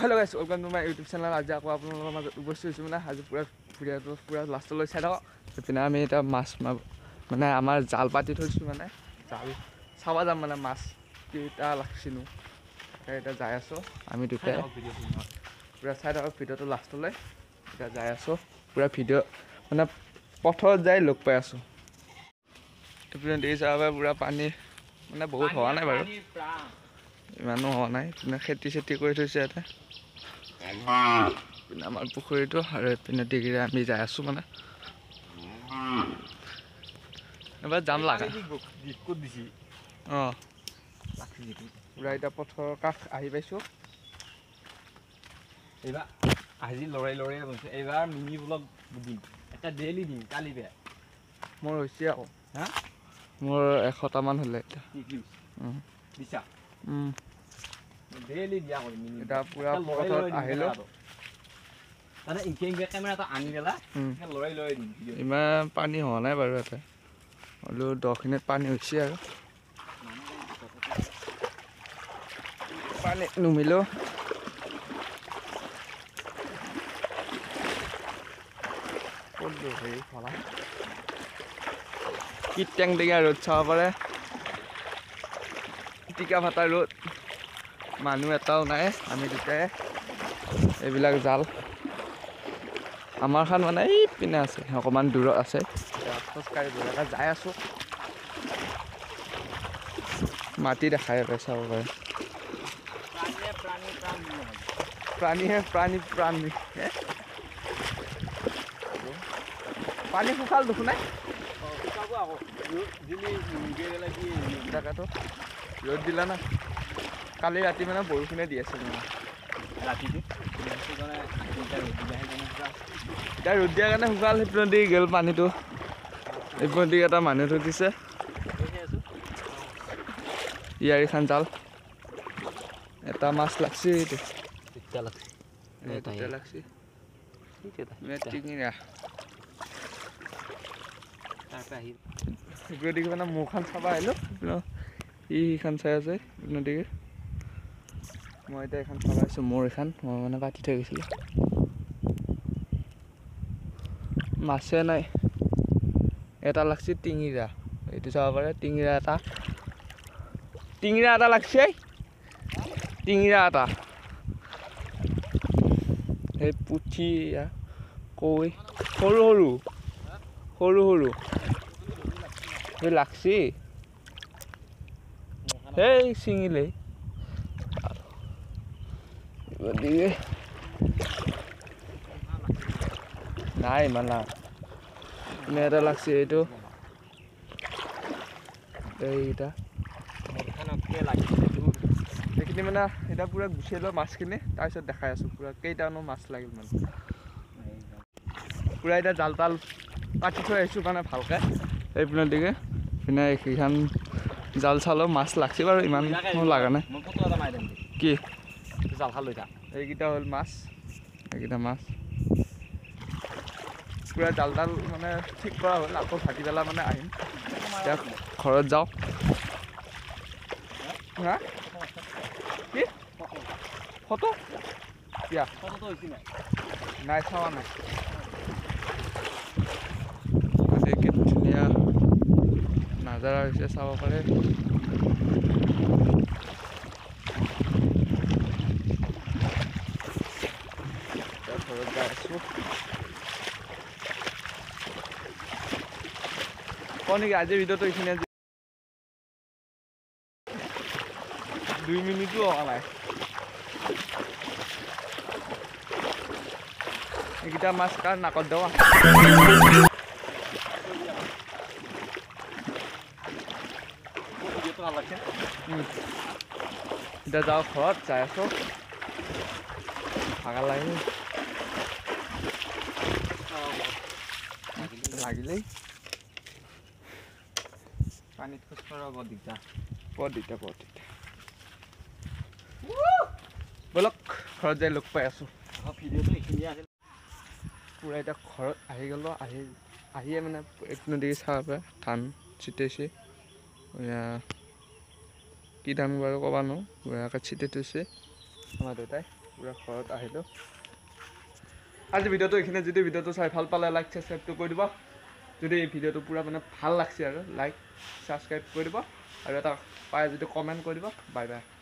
Hello guys, welcome to my YouTube channel. আজি আকৌ আপোনালোকৰ মাজত উপস্থিত হৈছোঁ মানে আজি পুৰা ভিডিঅ'টো পুৰা লাষ্টলৈ চাই থাকক। এইপিনে আমি এটা মাছ মানে আমাৰ জাল পাতি থৈছোঁ মানে জাল চাব যাম মানে মাছ কেইটা লাগছিনো এতিয়া যাই আছোঁ আমি দুটাই পুৰা চাই থাকক ভিডিঅ'টো লাষ্টলৈ এতিয়া যাই আছোঁ পুৰা ভিডিঅ' মানে পথত যাই লগ পাই আছোঁ। এইপিনে দেৰি চাব পুৰা পানী মানে বহুত হোৱা নাই বাৰু ইমানো হোৱা নাই খেতি চেতি কৰি থৈছে ইয়াতে আমাৰ পুখুৰীটো আৰু এইপিনে দিগিৰে আমি যাই আছোঁ মানে এবাৰ যাম লাগা অঁ পুৰা এতিয়া পথৰ কাষ আহি পাইছোঁ এইবাৰ আজি লৰাই গৈছে এইবাৰ মিনি ব্লগ দিম এটা ডেইলি দিম কালি বেয়া মোৰ হৈছে আকৌ হা মোৰ 100টামান হ'লে এতিয়া দিছা ডেইলি দিয়া কৰিম মিনি এটা পুৰা পথত আহিলোঁ মানে ইনকে কেমেৰা এটা আনি পেলা লৰাই দিম ইমান পানী হোৱা নাই বাৰু ইয়াতে হ'লেও 10খিনিত পানী হৈছে আৰু পানী নুমিলেও কি টেং টেঙা ৰ'দ চাব পাৰে টিকা ফাটা ৰ'দ মানুহ এটাও নাই আমি দুটাই এইবিলাক জাল আমাৰখন মানে এই পিনে আছে অকণমান দূৰত আছে খোজকাঢ়ি দূৰকৈ যাই আছোঁ মাটি দেখাই পাই চাব পাৰে প্ৰাণীহে প্ৰাণী পানী শুকাল দেখোন নাই জেগাটো ৰ'দ দিলা না কালি ৰাতি মানে বৰষুণে দি আছিল ৰাতিটো এতিয়া ৰ'দ দিয়াৰ কাৰণে শুকাল সেইপিনে দি গ'ল পানীটো এইপিনে দি এটা মানুহ থৈ দিছে ইয়াৰিখান জাল এটা মাছ লাগছি লাগছি টিঙিৰা সেইবোৰ দিকে মানে মোৰখন চাব আহিলোঁ ইখন চাই আছে নদীকে মই এতিয়া এইখন চাব আহিছোঁ মোৰ এইখন মই মানে পাতি থৈ গৈছিলোঁ মাছে নাই এটা লাগছি টিঙিৰা এইটো চাব পাৰে টিঙিৰা এটা লাগছে টিঙিৰা এটা সেই পুঠি কৈ সৰু সেই লাগছি সেই ছিঙিলে নাই ইমান না এটা লাগছে এইটো এইটা সেইখিনি মানে এতিয়া পুৰা গুচাই লোৱা মাছখিনি তাৰপিছত দেখাই আছোঁ পুৰা কেইটানো মাছ লাগিল মানে পুৰা এতিয়া জাল তাল পাতি থৈ আহিছোঁ মানে ভালকৈ এইপিনৰ দিকে পিনে সেইখন জাল চালো মাছ লাগছে বাৰু ইমান লগা নাই কি জাল খাল লৈ থাক এইকেইটা হ'ল মাছ এইকেইটা মাছ পুৰা জাল মানে ঠিক কৰা হ'ল আকৌ ভাটিবেলা মানে আহিম এতিয়া ঘৰত যাওঁ হা কি ফটো কিয়া নাই চাৱা নাই কি ধুনীয়া নাজাৰা হৈছে চাব পাৰে ঘৰত যাই আছোঁ কওঁ নেকি আজিৰ ভিডিঅ'টো এইখিনি 2 মিনিটো হোৱা নাই এইকেইটা মাছ কাৰ নাকত দেৱা এতিয়া যাওঁ ঘৰত যাই আছোঁ ভাগৰ লাগিলেই পানীত খোজ কঢ়া বৰ দিগদাৰ ব'লক ঘৰত যাই লগ পাই আছোঁ ভিডিঅ'টো এইখিনিয়ে আছিল পুৰা এতিয়া ঘৰত আহি গ'লোঁ আহিয়ে মানে এক নদী চাব পাৰে ধান ছিটাইছে কি ধান বাৰু ক'বা নোৱাৰোঁ পুৰাকৈ ছিটাই থৈছে আমাৰ দেউতাই পূৰা ঘৰত আহিলোঁ। আজি ভিডিঅ'টো এইখিনি, যদি ভিডিঅ'টো চাই ভাল পালে লাইক ছাবস্ক্ৰাইবটো কৰি দিব। যদি এই ভিডিঅ'টো পূৰা মানে ভাল লাগছে আৰু লাইক ছাবস্ক্ৰাইব কৰি দিব, আৰু এটা পায় যদি কমেণ্ট কৰি দিব। Bye bye.